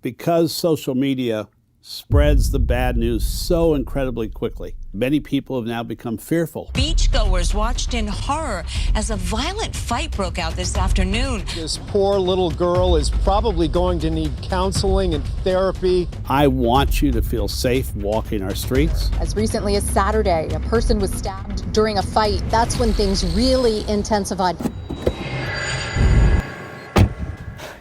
Because social media spreads the bad news so incredibly quickly, many people have now become fearful. Beachgoers watched in horror as a violent fight broke out this afternoon. This poor little girl is probably going to need counseling and therapy. I want you to feel safe walking our streets. As recently as Saturday, a person was stabbed during a fight. That's when things really intensified.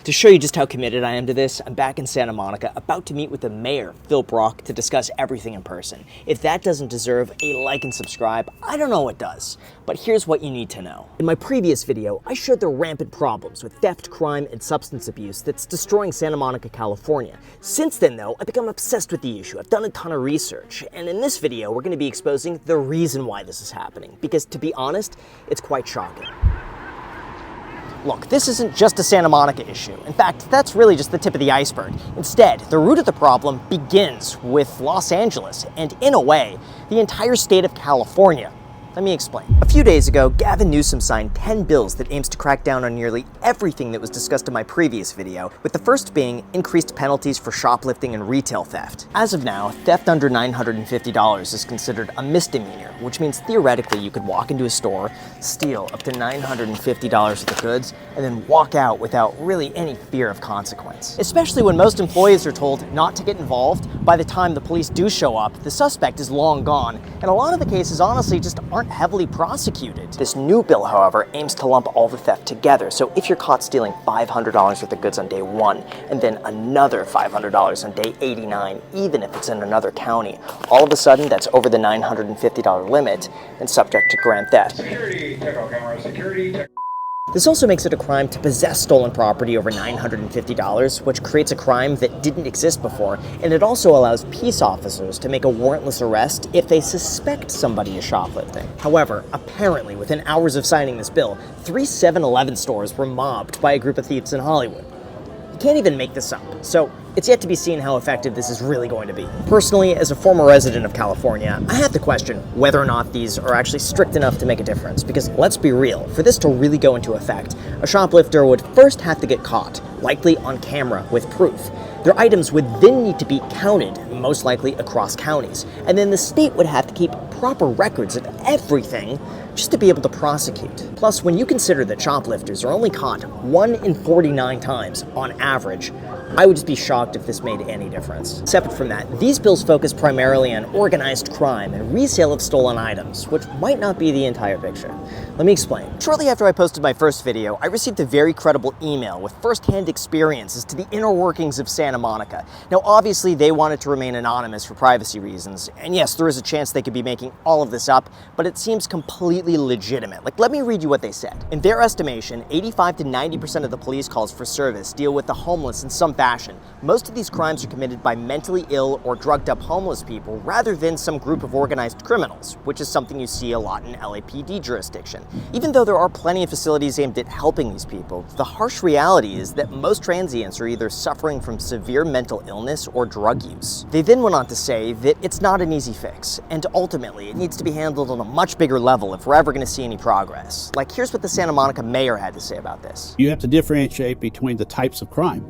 To show you just how committed I am to this, I'm back in Santa Monica, about to meet with the mayor, Phil Brock, to discuss everything in person. If that doesn't deserve a like and subscribe, I don't know what does. But here's what you need to know. In my previous video, I showed the rampant problems with theft, crime, and substance abuse that's destroying Santa Monica, California. Since then, though, I've become obsessed with the issue. I've done a ton of research, and in this video, we're going to be exposing the reason why this is happening. Because, to be honest, it's quite shocking. Look, this isn't just a Santa Monica issue. In fact, that's really just the tip of the iceberg. Instead, the root of the problem begins with Los Angeles, and in a way, the entire state of California. Let me explain. A few days ago, Gavin Newsom signed 10 bills that aims to crack down on nearly everything that was discussed in my previous video, with the first being increased penalties for shoplifting and retail theft. As of now, theft under $950 is considered a misdemeanor, which means theoretically you could walk into a store, steal up to $950 worth of goods, and then walk out without really any fear of consequence. Especially when most employees are told not to get involved. By the time the police do show up, the suspect is long gone, and a lot of the cases honestly just aren't heavily prosecuted. This new bill, however, aims to lump all the theft together, so if you're caught stealing $500 worth of goods on day 1, and then another $500 on day 89, even if it's in another county, all of a sudden that's over the $950 limit and subject to grand theft. Security, check out camera, security, check. This also makes it a crime to possess stolen property over $950, which creates a crime that didn't exist before, and it also allows peace officers to make a warrantless arrest if they suspect somebody is shoplifting. However, apparently within hours of signing this bill, 3 7-Eleven stores were mobbed by a group of thieves in Hollywood. You can't even make this up, so it's yet to be seen how effective this is really going to be. Personally, as a former resident of California, I have to question whether or not these are actually strict enough to make a difference, because let's be real, for this to really go into effect, a shoplifter would first have to get caught, likely on camera with proof. Their items would then need to be counted, most likely across counties, and then the state would have to keep proper records of everything just to be able to prosecute. Plus, when you consider that shoplifters are only caught 1 in 49 times on average, I would just be shocked if this made any difference. Separate from that, these bills focus primarily on organized crime and resale of stolen items, which might not be the entire picture. Let me explain. Shortly after I posted my first video, I received a very credible email with first-hand experiences to the inner workings of Santa Monica. Now, obviously, they wanted to remain anonymous for privacy reasons, and yes, there is a chance they could be making all of this up, but it seems completely legitimate. Like, let me read you what they said. In their estimation, 85 to 90% of the police calls for service deal with the homeless in some fashion. Most of these crimes are committed by mentally ill or drugged up homeless people rather than some group of organized criminals, which is something you see a lot in LAPD jurisdiction. Even though there are plenty of facilities aimed at helping these people, the harsh reality is that most transients are either suffering from severe mental illness or drug use. They then went on to say that it's not an easy fix, and ultimately it needs to be handled on a much bigger level if we're ever going to see any progress. Like, here's what the Santa Monica mayor had to say about this. You have to differentiate between the types of crime.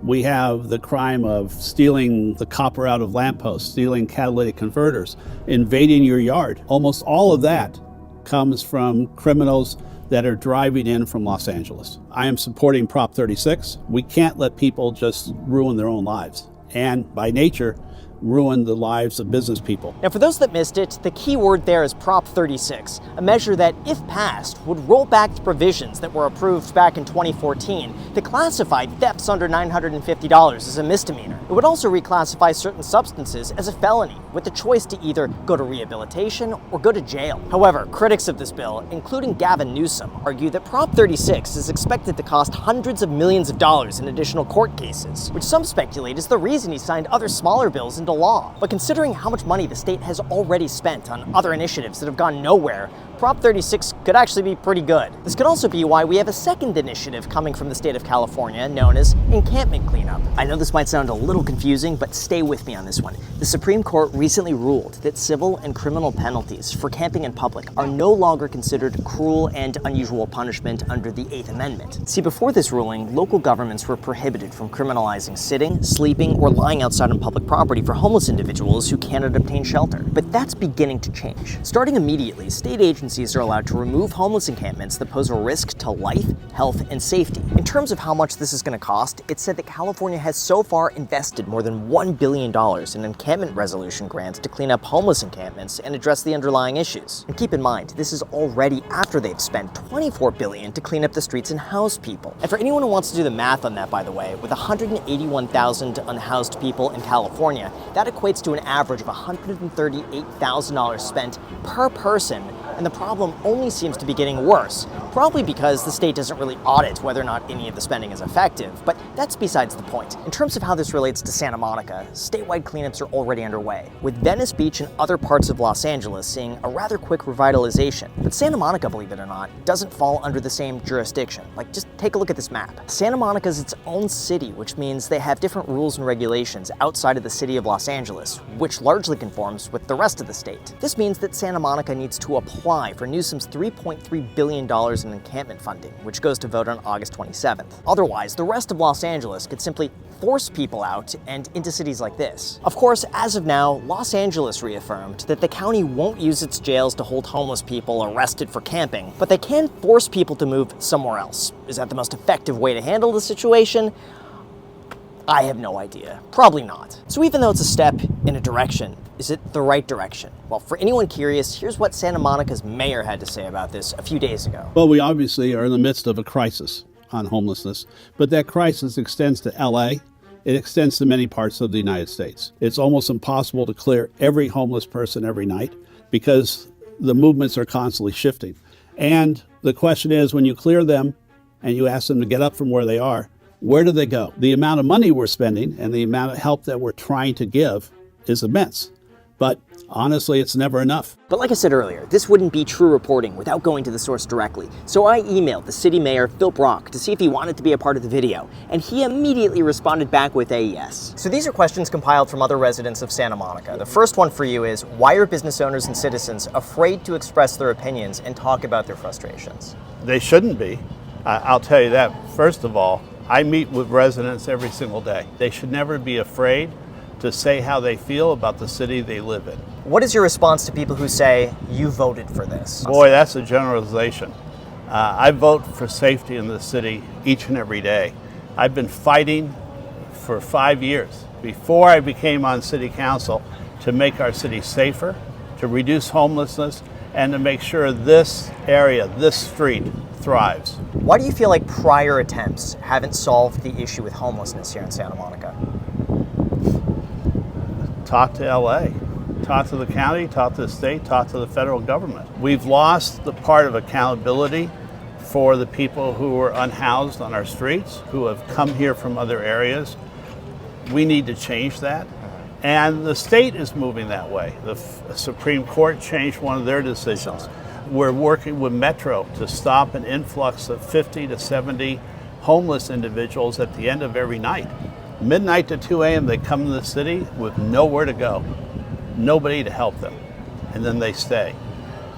We have the crime of stealing the copper out of lampposts, stealing catalytic converters, invading your yard. Almost all of that comes from criminals that are driving in from Los Angeles. I am supporting Prop 36. We can't let people just ruin their own lives, and by nature, ruin the lives of business people. Now, for those that missed it, the key word there is Prop 36, a measure that, if passed, would roll back the provisions that were approved back in 2014 that classified thefts under $950 as a misdemeanor. It would also reclassify certain substances as a felony, with the choice to either go to rehabilitation or go to jail. However, critics of this bill, including Gavin Newsom, argue that Prop 36 is expected to cost hundreds of millions of dollars in additional court cases, which some speculate is the reason he signed other smaller bills into law. But considering how much money the state has already spent on other initiatives that have gone nowhere, Prop 36 could actually be pretty good. This could also be why we have a second initiative coming from the state of California known as Encampment Cleanup. I know this might sound a little confusing, but stay with me on this one. The Supreme Court recently ruled that civil and criminal penalties for camping in public are no longer considered cruel and unusual punishment under the 8th Amendment. See, before this ruling, local governments were prohibited from criminalizing sitting, sleeping, or lying outside on public property for homeless individuals who cannot obtain shelter. But that's beginning to change. Starting immediately, state agencies are allowed to remove homeless encampments that pose a risk to life, health, and safety. In terms of how much this is going to cost, it's said that California has so far invested more than $1 billion in encampment resolution grants to clean up homeless encampments and address the underlying issues. And keep in mind, this is already after they've spent $24 billion to clean up the streets and house people. And for anyone who wants to do the math on that, by the way, with 181,000 unhoused people in California, that equates to an average of $138,000 spent per person. And the problem only seems to be getting worse, probably because the state doesn't really audit whether or not any of the spending is effective, but that's besides the point. In terms of how this relates to Santa Monica, statewide cleanups are already underway, with Venice Beach and other parts of Los Angeles seeing a rather quick revitalization. But Santa Monica, believe it or not, doesn't fall under the same jurisdiction. Like, just take a look at this map. Santa Monica is its own city, which means they have different rules and regulations outside of the city of Los Angeles, which largely conforms with the rest of the state. This means that Santa Monica needs to apply for Newsom's $3.3 billion in encampment funding, which goes to vote on August 27th. Otherwise, the rest of Los Angeles could simply force people out and into cities like this. Of course, as of now, Los Angeles reaffirmed that the county won't use its jails to hold homeless people arrested for camping, but they can force people to move somewhere else. Is that the most effective way to handle the situation? I have no idea. Probably not. So even though it's a step in a direction, is it the right direction? Well, for anyone curious, here's what Santa Monica's mayor had to say about this a few days ago. Well, we obviously are in the midst of a crisis on homelessness, but that crisis extends to LA. It extends to many parts of the United States. It's almost impossible to clear every homeless person every night because the movements are constantly shifting. And the question is, when you clear them and you ask them to get up from where they are, where do they go? The amount of money we're spending and the amount of help that we're trying to give is immense. But honestly, it's never enough. But like I said earlier, this wouldn't be true reporting without going to the source directly. So I emailed the city mayor, Phil Brock, to see if he wanted to be a part of the video, and he immediately responded back with a yes. So these are questions compiled from other residents of Santa Monica. The first one for you is, why are business owners and citizens afraid to express their opinions and talk about their frustrations? They shouldn't be. I'll tell you that. First of all, I meet with residents every single day. They should never be afraid to say how they feel about the city they live in. What is your response to people who say, you voted for this? Boy, that's a generalization. I vote for safety in the city each and every day. I've been fighting for 5 years before I became on city council to make our city safer, to reduce homelessness, and to make sure this area, this street, thrives. Why do you feel like prior attempts haven't solved the issue with homelessness here in Santa Monica? Talk to LA, talk to the county, talk to the state, talk to the federal government. We've lost the part of accountability for the people who are unhoused on our streets, who have come here from other areas. We need to change that. And the state is moving that way. The Supreme Court changed one of their decisions. We're working with Metro to stop an influx of 50 to 70 homeless individuals at the end of every night. Midnight to 2 a.m. they come to the city with nowhere to go, nobody to help them, and then they stay.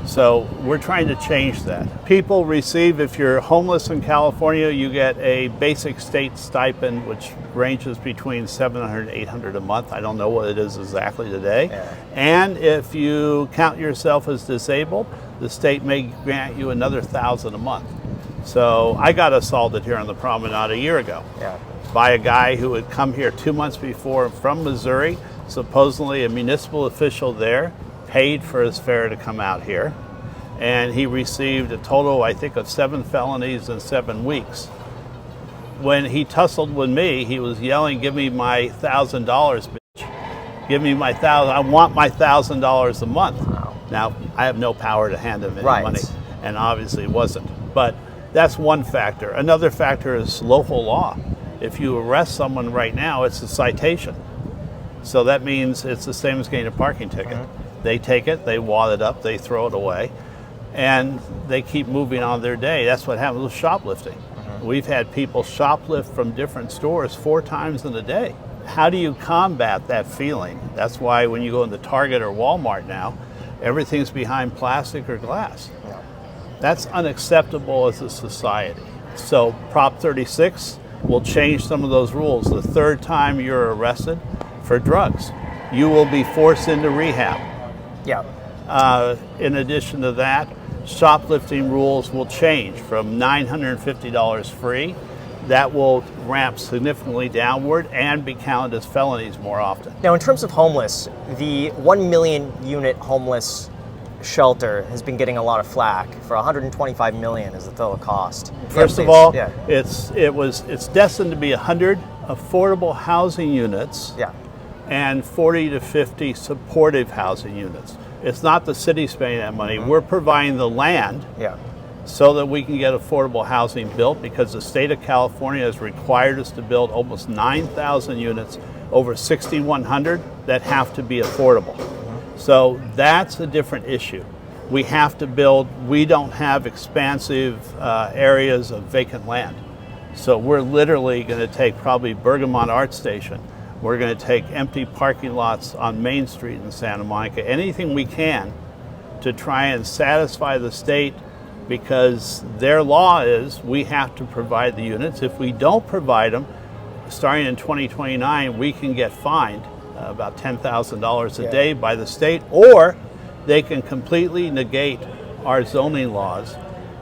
So we're trying to change that. People receive, if you're homeless in California, you get a basic state stipend, which ranges between $700 and $800 a month. I don't know what it is exactly today. Yeah. And if you count yourself as disabled, the state may grant you another $1,000 a month. So I got assaulted here on the promenade a year ago. Yeah. By a guy who had come here 2 months before from Missouri, supposedly a municipal official there, paid for his fare to come out here. And he received a total, I think, of 7 felonies in 7 weeks. When he tussled with me, he was yelling, "Give me my $1,000, bitch. Give me my $1,000, I want my $1,000 a month." Wow. Now, I have no power to hand him any Right. money, and obviously it wasn't. But that's one factor. Another factor is local law. If you arrest someone right now, it's a citation. So that means it's the same as getting a parking ticket. They take it, they wad it up, they throw it away. and they keep moving on their day. That's what happens with shoplifting. We've had people shoplift from different stores 4 times in a day. How do you combat that feeling? That's why when you go into Target or Walmart now, everything's behind plastic or glass. That's unacceptable as a society. So Prop 36 will change some of those rules. The 3rd time you're arrested for drugs, you will be forced into rehab. Yeah. In addition to that, shoplifting rules will change from $950 free. That will ramp significantly downward and be counted as felonies more often. Now, in terms of homeless, the 1 million unit homeless shelter has been getting a lot of flack for $125 million is the total cost. First of all, it's destined to be 100 affordable housing units and 40 to 50 supportive housing units. It's not the city spending that money. We're providing the land so that we can get affordable housing built, because the state of California has required us to build almost 9,000 units, over 6,100 that have to be affordable. So that's a different issue. We have to build, we don't have expansive areas of vacant land. So we're literally going to take probably Bergamot Art Station. We're going to take empty parking lots on Main Street in Santa Monica, anything we can to try and satisfy the state, because their law is we have to provide the units. If we don't provide them, starting in 2029, we can get fined about $10,000 a day by the state, or they can completely negate our zoning laws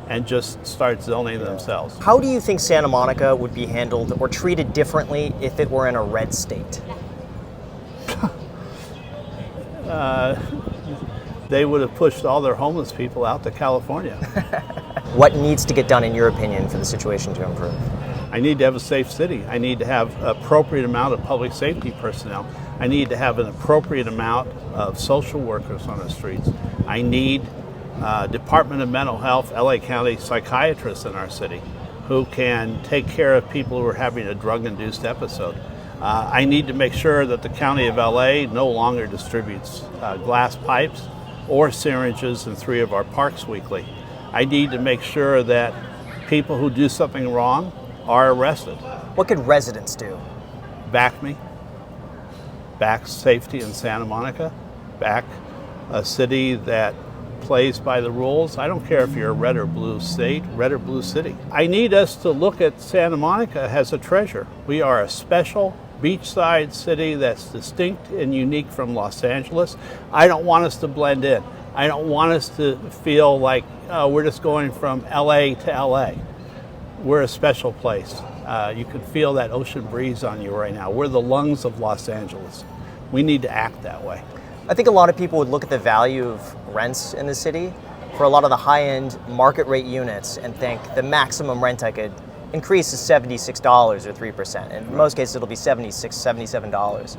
and just start zoning themselves. How do you think Santa Monica would be handled or treated differently if it were in a red state? They would have pushed all their homeless people out to California. What needs to get done, in your opinion, for the situation to improve? I need to have a safe city. I need to have an appropriate amount of public safety personnel. I need to have an appropriate amount of social workers on the streets. I need Department of Mental Health, LA County psychiatrists in our city who can take care of people who are having a drug-induced episode. I need to make sure that the County of LA no longer distributes glass pipes or syringes in 3 of our parks weekly. I need to make sure that people who do something wrong are arrested. What could residents do? Back me. Back safety in Santa Monica. Back a city that plays by the rules. I don't care if you're a red or blue state, red or blue city. I need us to look at Santa Monica as a treasure. We are a special beachside city that's distinct and unique from Los Angeles. I don't want us to blend in. I don't want us to feel like we're just going from LA to LA. We're a special place. You can feel that ocean breeze on you right now. We're the lungs of Los Angeles. We need to act that way. I think a lot of people would look at the value of rents in the city for a lot of the high-end market rate units and think the maximum rent I could increase is $76 or 3%. In most cases, it'll be $76, $77.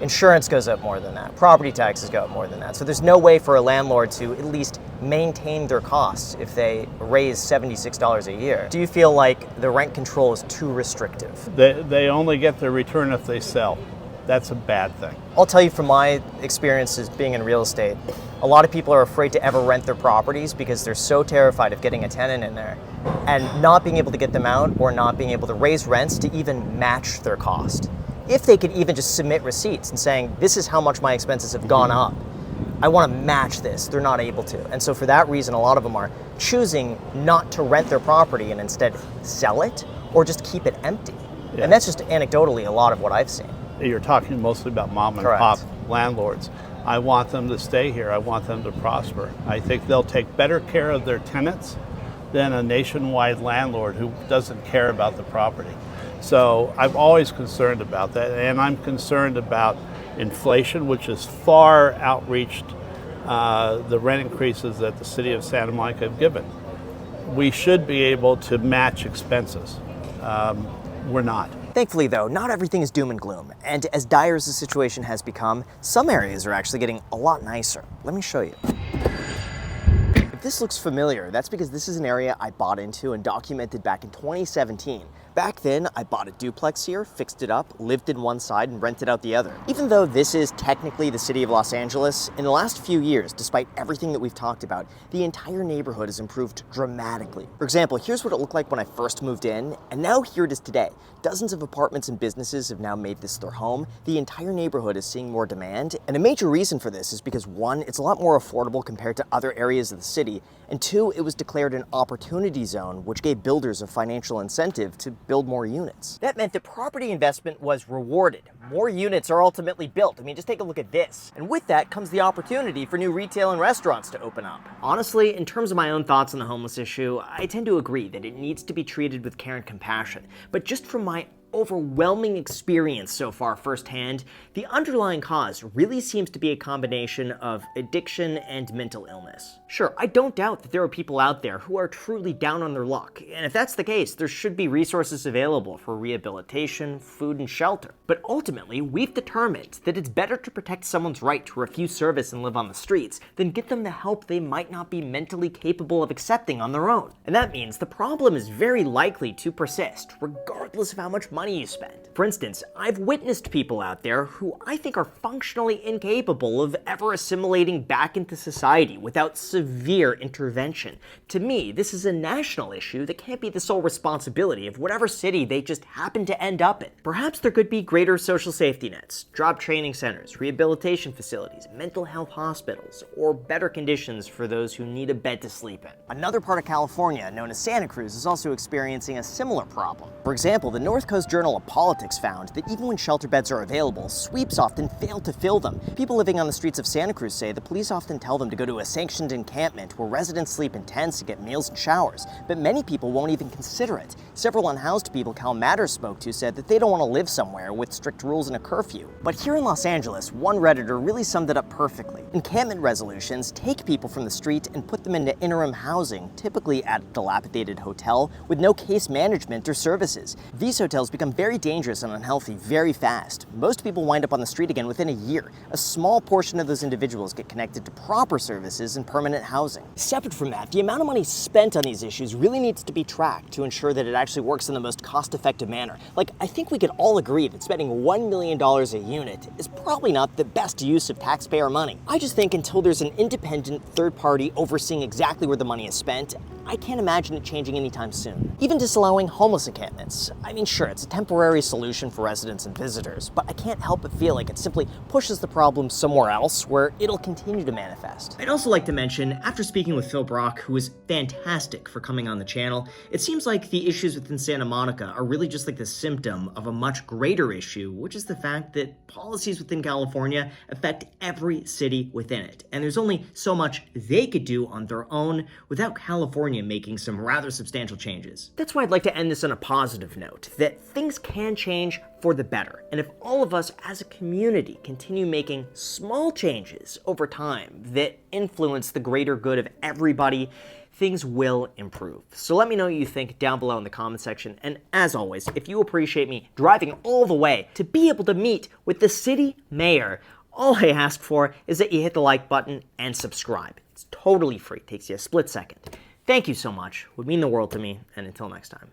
Insurance goes up more than that. Property taxes go up more than that. So there's no way for a landlord to at least maintain their costs if they raise $76 a year. Do you feel like the rent control is too restrictive? They only get their return if they sell. That's a bad thing. I'll tell you from my experiences being in real estate, a lot of people are afraid to ever rent their properties because they're so terrified of getting a tenant in there and not being able to get them out, or not being able to raise rents to even match their cost. If they could even just submit receipts and saying, this is how much my expenses have gone up, I want to match this, they're not able to. And so for that reason, a lot of them are choosing not to rent their property and instead sell it or just keep it empty. Yeah. And that's just anecdotally a lot of what I've seen. You're talking mostly about mom and pop landlords. I want them to stay here. I want them to prosper. I think they'll take better care of their tenants than a nationwide landlord who doesn't care about the property. So I'm always concerned about that, and I'm concerned about inflation, which has far outreached the rent increases that the city of Santa Monica have given. We should be able to match expenses. We're not. Thankfully, though, not everything is doom and gloom, and as dire as the situation has become, some areas are actually getting a lot nicer. Let me show you. If this looks familiar, that's because this is an area I bought into and documented back in 2017, Back then, I bought a duplex here, fixed it up, lived in one side, and rented out the other. Even though this is technically the city of Los Angeles, in the last few years, despite everything that we've talked about, the entire neighborhood has improved dramatically. For example, here's what it looked like when I first moved in, and now here it is today. Dozens of apartments and businesses have now made this their home. The entire neighborhood is seeing more demand, and a major reason for this is because 1, it's a lot more affordable compared to other areas of the city, and 2, it was declared an opportunity zone, which gave builders a financial incentive to build more units. That meant that property investment was rewarded. More units are ultimately built. I mean, just take a look at this. And with that comes the opportunity for new retail and restaurants to open up. Honestly, in terms of my own thoughts on the homeless issue, I tend to agree that it needs to be treated with care and compassion. But just from my overwhelming experience so far firsthand, the underlying cause really seems to be a combination of addiction and mental illness. Sure, I don't doubt that there are people out there who are truly down on their luck, and if that's the case, there should be resources available for rehabilitation, food, and shelter. But ultimately, we've determined that it's better to protect someone's right to refuse service and live on the streets than get them the help they might not be mentally capable of accepting on their own. And that means the problem is very likely to persist, regardless of how much money you spend. For instance, I've witnessed people out there who I think are functionally incapable of ever assimilating back into society without severe intervention. To me, this is a national issue that can't be the sole responsibility of whatever city they just happen to end up in. Perhaps there could be greater social safety nets, job training centers, rehabilitation facilities, mental health hospitals, or better conditions for those who need a bed to sleep in. Another part of California, known as Santa Cruz, is also experiencing a similar problem. For example, the North Coast Journal of Politics found that even when shelter beds are available, sweeps often fail to fill them. People living on the streets of Santa Cruz say the police often tell them to go to a sanctioned encampment where residents sleep in tents to get meals and showers, but many people won't even consider it. Several unhoused people Cal Matters spoke to said that they don't want to live somewhere with strict rules and a curfew. But here in Los Angeles, one Redditor really summed it up perfectly. Encampment resolutions take people from the street and put them into interim housing, typically at a dilapidated hotel with no case management or services. These hotels become very dangerous and unhealthy very fast. Most people wind up on the street again within a year. A small portion of those individuals get connected to proper services and permanent housing. Separate from that, the amount of money spent on these issues really needs to be tracked to ensure that it actually works in the most cost-effective manner. Like, I think we could all agree that spending $1 million a unit is probably not the best use of taxpayer money. I just think until there's an independent third party overseeing exactly where the money is spent, I can't imagine it changing anytime soon. Even disallowing homeless encampments. I mean, sure, it's a temporary solution for residents and visitors, but I can't help but feel like it simply pushes the problem somewhere else where it'll continue to manifest. I'd also like to mention, after speaking with Phil Brock, who was fantastic for coming on the channel, it seems like the issues within Santa Monica are really just like the symptom of a much greater issue, which is the fact that policies within California affect every city within it, and there's only so much they could do on their own without California making some rather substantial changes. That's why I'd like to end this on a positive note, that things can change for the better. And if all of us as a community continue making small changes over time that influence the greater good of everybody, things will improve. So let me know what you think down below in the comment section. And as always, if you appreciate me driving all the way to be able to meet with the city mayor, all I ask for is that you hit the like button and subscribe. It's totally free, takes you a split second. Thank you so much, would mean the world to me, and until next time.